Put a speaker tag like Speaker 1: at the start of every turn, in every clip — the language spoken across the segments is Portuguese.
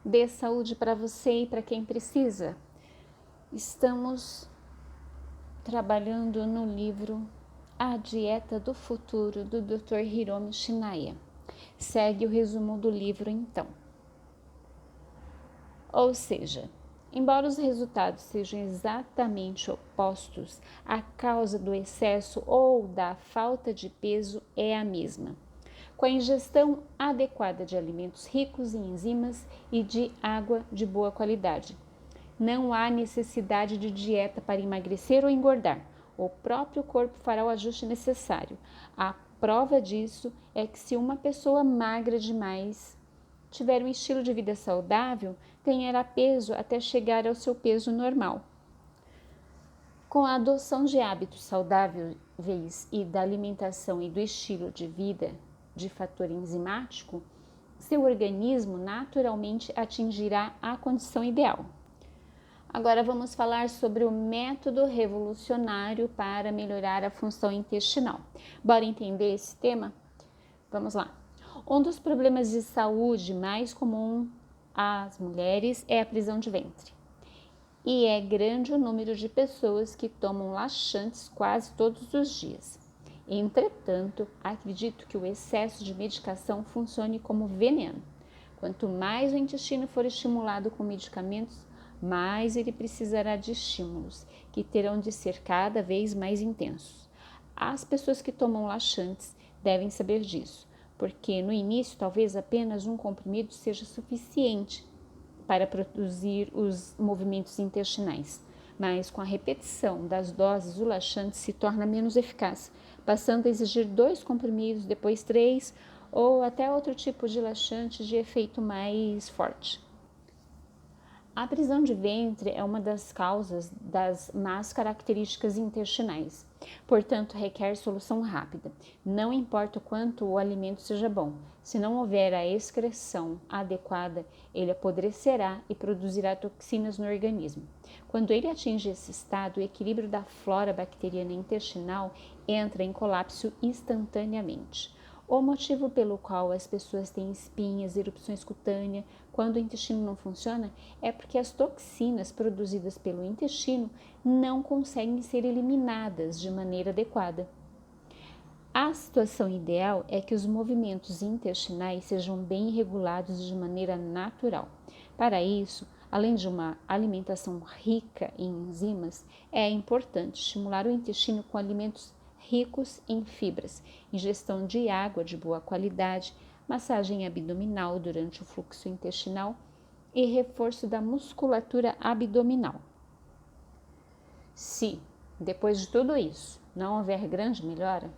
Speaker 1: dê saúde para você e para quem precisa. Estamos trabalhando no livro A Dieta do Futuro, do Dr. Hiromi Shinaya. Segue o resumo do livro então. Ou seja, embora os resultados sejam exatamente opostos, a causa do excesso ou da falta de peso é a mesma. Com a ingestão adequada de alimentos ricos em enzimas e de água de boa qualidade. Não há necessidade de dieta para emagrecer ou engordar. O próprio corpo fará o ajuste necessário. A prova disso é que se uma pessoa magra demais tiver um estilo de vida saudável, ganhará peso até chegar ao seu peso normal. Com a adoção de hábitos saudáveis e da alimentação e do estilo de vida de fator enzimático, seu organismo naturalmente atingirá a condição ideal. Agora vamos falar sobre o método revolucionário para melhorar a função intestinal. Bora entender esse tema? Vamos lá. Um dos problemas de saúde mais comum às mulheres é a prisão de ventre. E é grande o número de pessoas que tomam laxantes quase todos os dias. Entretanto, acredito que o excesso de medicação funcione como veneno. Quanto mais o intestino for estimulado com medicamentos, mais ele precisará de estímulos, que terão de ser cada vez mais intensos. As pessoas que tomam laxantes devem saber disso, porque no início talvez apenas um comprimido seja suficiente para produzir os movimentos intestinais, mas com a repetição das doses o laxante se torna menos eficaz, passando a exigir 2 comprimidos, depois 3 ou até outro tipo de laxante de efeito mais forte. A prisão de ventre é uma das causas das más características intestinais, portanto requer solução rápida. Não importa o quanto o alimento seja bom, se não houver a excreção adequada, ele apodrecerá e produzirá toxinas no organismo. Quando ele atinge esse estado, o equilíbrio da flora bacteriana intestinal entra em colapso instantaneamente. O motivo pelo qual as pessoas têm espinhas, erupções cutâneas, quando o intestino não funciona, é porque as toxinas produzidas pelo intestino não conseguem ser eliminadas de maneira adequada. A situação ideal é que os movimentos intestinais sejam bem regulados de maneira natural. Para isso, além de uma alimentação rica em enzimas, é importante estimular o intestino com alimentos ricos em fibras, ingestão de água de boa qualidade, massagem abdominal durante o fluxo intestinal e reforço da musculatura abdominal. Se, depois de tudo isso, não houver grande melhora,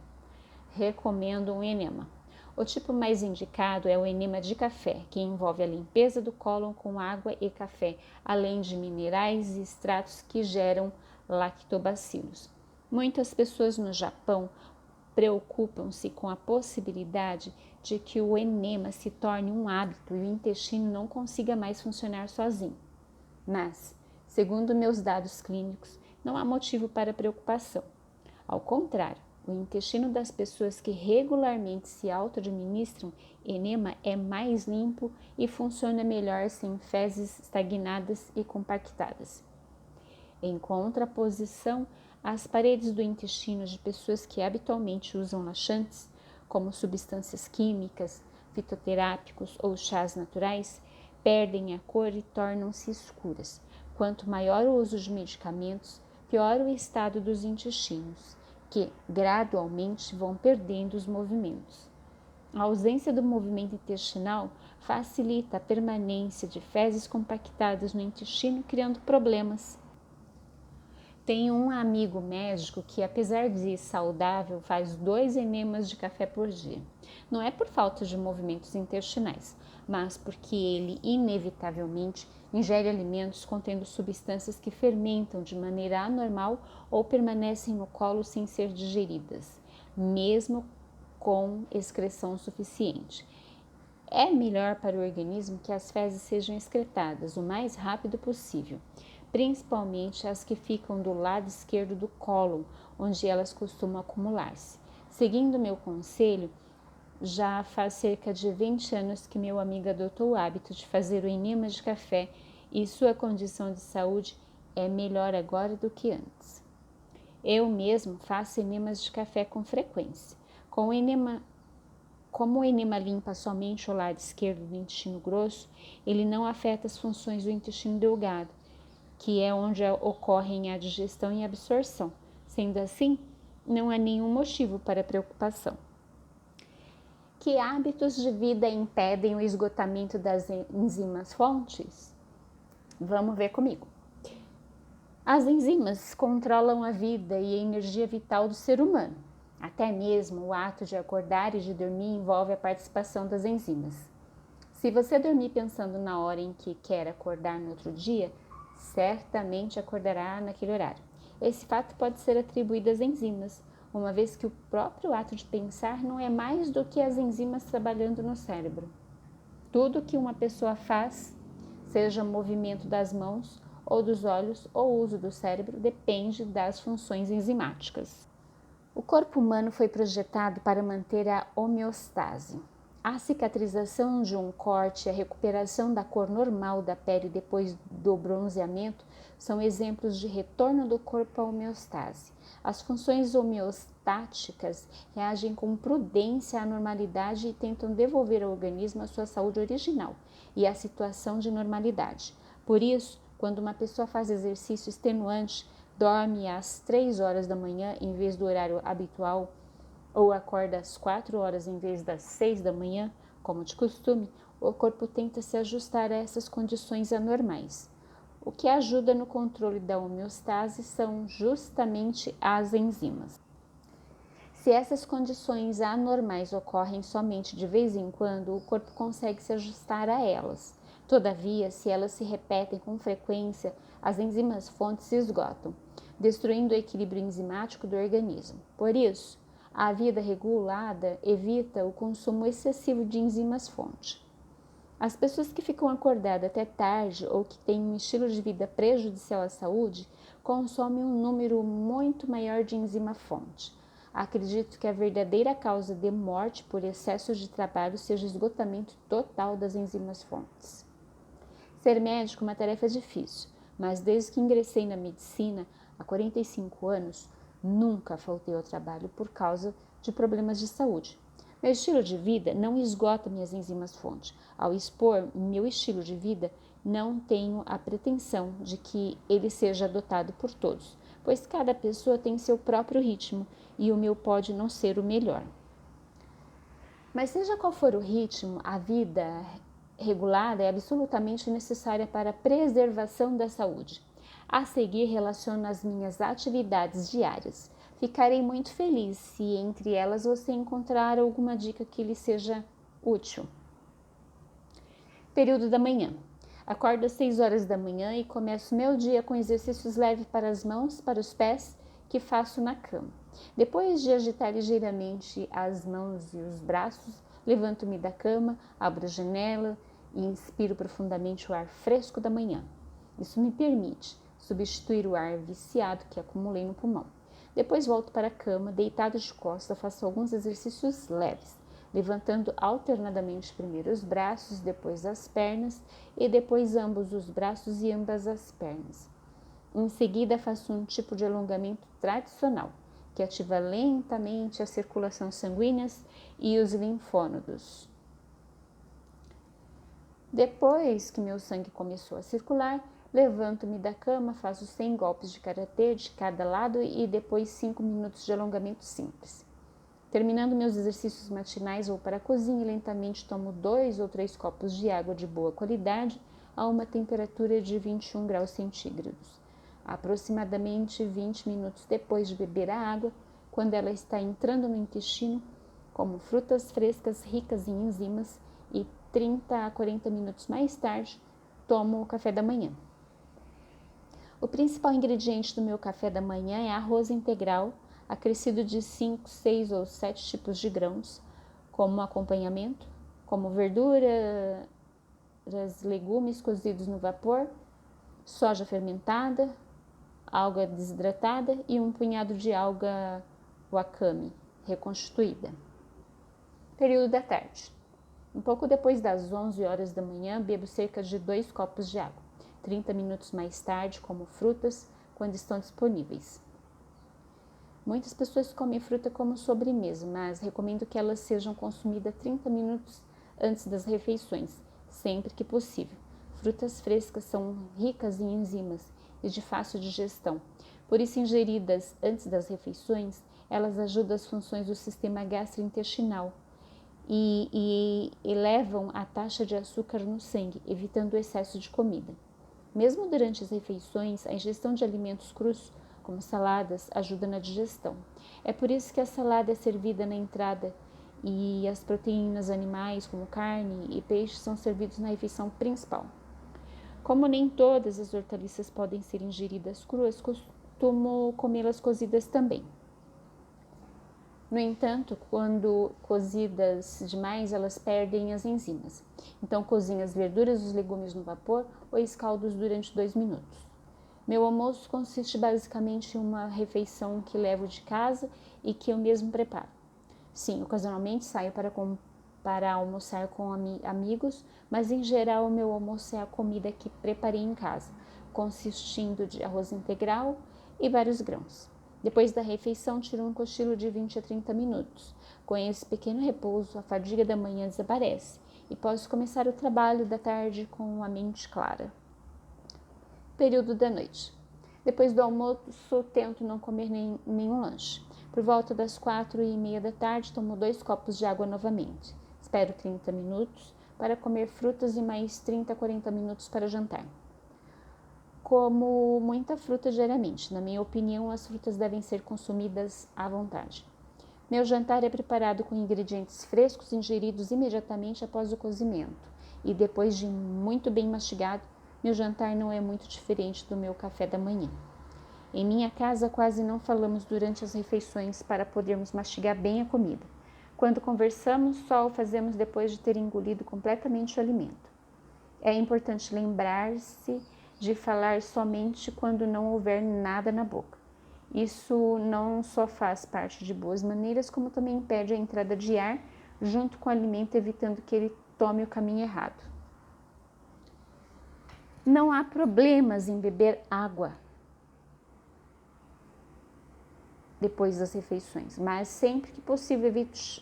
Speaker 1: recomendo um enema. O tipo mais indicado é o enema de café, que envolve a limpeza do cólon com água e café, além de minerais e extratos que geram lactobacilos. Muitas pessoas no Japão preocupam-se com a possibilidade de que o enema se torne um hábito e o intestino não consiga mais funcionar sozinho. Mas, segundo meus dados clínicos, não há motivo para preocupação. Ao contrário, o intestino das pessoas que regularmente se auto-administram enema é mais limpo e funciona melhor sem fezes estagnadas e compactadas. Em contraposição, as paredes do intestino de pessoas que habitualmente usam laxantes, como substâncias químicas, fitoterápicos ou chás naturais, perdem a cor e tornam-se escuras. Quanto maior o uso de medicamentos, pior o estado dos intestinos, que gradualmente vão perdendo os movimentos. A ausência do movimento intestinal facilita a permanência de fezes compactadas no intestino, criando problemas. Tenho um amigo médico que, apesar de saudável, faz 2 enemas de café por dia. Não é por falta de movimentos intestinais, mas porque ele, inevitavelmente, ingere alimentos contendo substâncias que fermentam de maneira anormal ou permanecem no colo sem ser digeridas, mesmo com excreção suficiente. É melhor para o organismo que as fezes sejam excretadas o mais rápido possível, principalmente as que ficam do lado esquerdo do cólon, onde elas costumam acumular-se. Seguindo meu conselho, Já faz cerca de 20 anos que meu amigo adotou o hábito de fazer o enema de café e sua condição de saúde é melhor agora do que antes. Eu mesmo faço enemas de café com frequência. Como o enema limpa somente o lado esquerdo do intestino grosso, ele não afeta as funções do intestino delgado, que é onde ocorrem a digestão e a absorção. Sendo assim, não há nenhum motivo para preocupação. Que hábitos de vida impedem o esgotamento das enzimas fontes? Vamos ver comigo. As enzimas controlam a vida e a energia vital do ser humano. Até mesmo o ato de acordar e de dormir envolve a participação das enzimas. Se você dormir pensando na hora em que quer acordar no outro dia, certamente acordará naquele horário. Esse fato pode ser atribuído às enzimas, uma vez que o próprio ato de pensar não é mais do que as enzimas trabalhando no cérebro. Tudo que uma pessoa faz, seja movimento das mãos ou dos olhos ou uso do cérebro, depende das funções enzimáticas. O corpo humano foi projetado para manter a homeostase. A cicatrização de um corte e a recuperação da cor normal da pele depois do bronzeamento são exemplos de retorno do corpo à homeostase. As funções homeostáticas reagem com prudência à normalidade e tentam devolver ao organismo a sua saúde original e a situação de normalidade. Por isso, quando uma pessoa faz exercício extenuante, dorme às 3 horas da manhã em vez do horário habitual, ou acorda às 4 horas em vez das 6 da manhã, como de costume, o corpo tenta se ajustar a essas condições anormais. O que ajuda no controle da homeostase são justamente as enzimas. Se essas condições anormais ocorrem somente de vez em quando, o corpo consegue se ajustar a elas. Todavia, se elas se repetem com frequência, as enzimas fontes se esgotam, destruindo o equilíbrio enzimático do organismo. Por isso, a vida regulada evita o consumo excessivo de enzimas fonte. As pessoas que ficam acordadas até tarde ou que têm um estilo de vida prejudicial à saúde consomem um número muito maior de enzima fonte. Acredito que a verdadeira causa de morte por excesso de trabalho seja o esgotamento total das enzimas fontes. Ser médico é uma tarefa difícil, mas desde que ingressei na medicina, há 45 anos, nunca faltei ao trabalho por causa de problemas de saúde. Meu estilo de vida não esgota minhas enzimas fonte. Ao expor meu estilo de vida, não tenho a pretensão de que ele seja adotado por todos, pois cada pessoa tem seu próprio ritmo e o meu pode não ser o melhor. Mas seja qual for o ritmo, a vida regulada é absolutamente necessária para a preservação da saúde. A seguir, relaciono as minhas atividades diárias. Ficarei muito feliz se entre elas você encontrar alguma dica que lhe seja útil. Período da manhã. Acordo às 6 horas da manhã e começo meu dia com exercícios leves para as mãos, para os pés, que faço na cama. Depois de agitar ligeiramente as mãos e os braços, levanto-me da cama, abro a janela e inspiro profundamente o ar fresco da manhã. Isso me permite substituir o ar viciado que acumulei no pulmão. Depois volto para a cama, deitado de costas, faço alguns exercícios leves, levantando alternadamente primeiro os braços, depois as pernas e depois ambos os braços e ambas as pernas. Em seguida, faço um tipo de alongamento tradicional, que ativa lentamente a circulação sanguínea e os linfônodos. Depois que meu sangue começou a circular, levanto-me da cama, faço 100 golpes de karatê de cada lado e depois 5 minutos de alongamento simples. Terminando meus exercícios matinais, vou para a cozinha e lentamente tomo 2 ou 3 copos de água de boa qualidade a uma temperatura de 21 graus centígrados. Aproximadamente 20 minutos depois de beber a água, quando ela está entrando no intestino, como frutas frescas ricas em enzimas e 30 a 40 minutos mais tarde, tomo o café da manhã. O principal ingrediente do meu café da manhã é arroz integral, acrescido de 5, 6 ou 7 tipos de grãos, como acompanhamento, como verduras, legumes cozidos no vapor, soja fermentada, alga desidratada e um punhado de alga wakame reconstituída. Período da tarde. Um pouco depois das 11 horas da manhã, bebo cerca de 2 copos de água. 30 minutos mais tarde, como frutas quando estão disponíveis. Muitas pessoas comem fruta como sobremesa, mas recomendo que elas sejam consumidas 30 minutos antes das refeições, sempre que possível. Frutas frescas são ricas em enzimas e de fácil digestão. Por isso, ingeridas antes das refeições, elas ajudam as funções do sistema gastrointestinal e elevam a taxa de açúcar no sangue, evitando o excesso de comida. Mesmo durante as refeições, a ingestão de alimentos crus, como saladas, ajuda na digestão. É por isso que a salada é servida na entrada e as proteínas animais, como carne e peixe, são servidos na refeição principal. Como nem todas as hortaliças podem ser ingeridas cruas, costumo comê-las cozidas também. No entanto, quando cozidas demais, elas perdem as enzimas. Então, cozinhe as verduras e os legumes no vapor ou escaldos durante 2 minutos. Meu almoço consiste basicamente em uma refeição que levo de casa e que eu mesmo preparo. Sim, ocasionalmente saio para almoçar com amigos, mas em geral o meu almoço é a comida que preparei em casa, consistindo de arroz integral e vários grãos. Depois da refeição, tiro um cochilo de 20 a 30 minutos. Com esse pequeno repouso, a fadiga da manhã desaparece e posso começar o trabalho da tarde com a mente clara. Período da noite. Depois do almoço, tento não comer nenhum lanche. Por volta das 4h30 da tarde, tomo 2 copos de água novamente. Espero 30 minutos para comer frutas e mais 30 a 40 minutos para jantar. Como muita fruta diariamente. Na minha opinião, as frutas devem ser consumidas à vontade. Meu jantar é preparado com ingredientes frescos ingeridos imediatamente após o cozimento. E depois de muito bem mastigado, meu jantar não é muito diferente do meu café da manhã. Em minha casa, quase não falamos durante as refeições para podermos mastigar bem a comida. Quando conversamos, só o fazemos depois de ter engolido completamente o alimento. É importante lembrar-se de falar somente quando não houver nada na boca. Isso não só faz parte de boas maneiras, como também impede a entrada de ar junto com o alimento, evitando que ele tome o caminho errado. Não há problemas em beber água depois das refeições, mas sempre que possível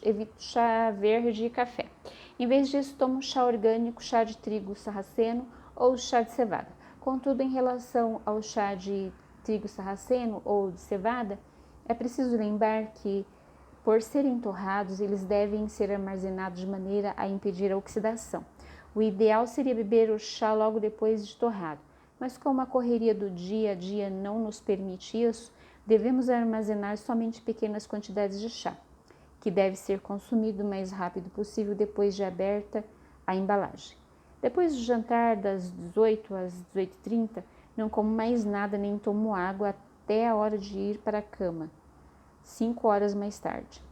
Speaker 1: evito chá verde e café. Em vez disso, tomo chá orgânico, chá de trigo sarraceno ou chá de cevada. Contudo, em relação ao chá de trigo sarraceno ou de cevada, é preciso lembrar que, por serem torrados, eles devem ser armazenados de maneira a impedir a oxidação. O ideal seria beber o chá logo depois de torrado, mas como a correria do dia a dia não nos permite isso, devemos armazenar somente pequenas quantidades de chá, que deve ser consumido o mais rápido possível depois de aberta a embalagem. Depois do jantar, das 18 às 18h30, não como mais nada nem tomo água até a hora de ir para a cama, 5 horas mais tarde.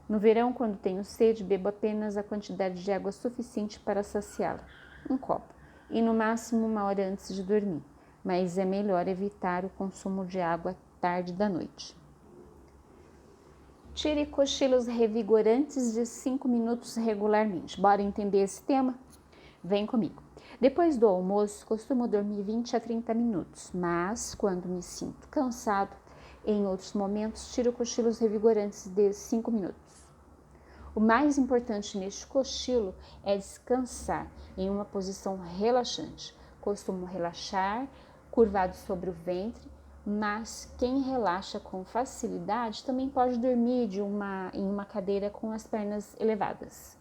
Speaker 1: No verão, quando tenho sede, bebo apenas a quantidade de água suficiente para saciá-la, 1 copo, e no máximo 1 hora antes de dormir, mas é melhor evitar o consumo de água tarde da noite. Tire cochilos revigorantes de 5 minutos regularmente. Bora entender esse tema? Vem comigo. Depois do almoço, costumo dormir 20 a 30 minutos, mas quando me sinto cansado, em outros momentos, tiro cochilos revigorantes de 5 minutos. O mais importante neste cochilo é descansar em uma posição relaxante. Costumo relaxar, curvado sobre o ventre, mas quem relaxa com facilidade também pode dormir em uma cadeira com as pernas elevadas.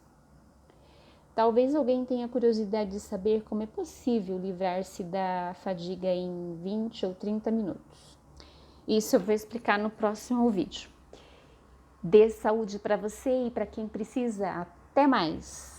Speaker 1: Talvez alguém tenha curiosidade de saber como é possível livrar-se da fadiga em 20 ou 30 minutos. Isso eu vou explicar no próximo vídeo. Dê saúde para você e para quem precisa. Até mais!